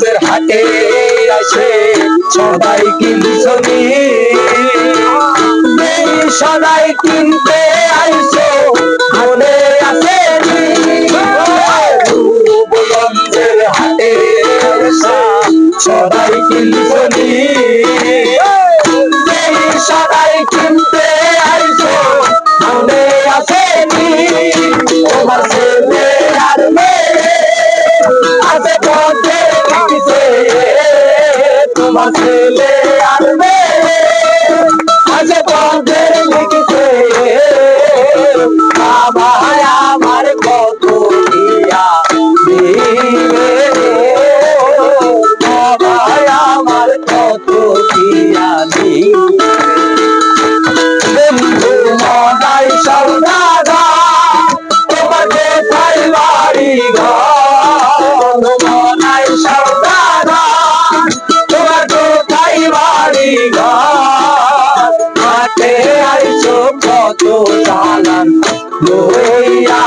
বন্ধুর হাটে আসে সদাই কিনছনি সদাই কিনতে আইছো মনে আছে বন্ধুর হাটে সদাই কিনছনি সদাই কিনতে আইছো মনে আছে তোমার ছেলে আর মেয়ে আছে পথে লিখছে তোমার ছেলে আর মেয়ে আছে পথে লিখছে আমায় আমার কত দিয়া দিবে আমায় আমার কত দিয়া দিবে বন্ধু মনাই সৌদাগা তোমাকে তাই বাড়ি ঘর মনাই সৌদাগা তোমাকে তাই বাড়ি ঘর হাটে আইছো কত চালান লইয়া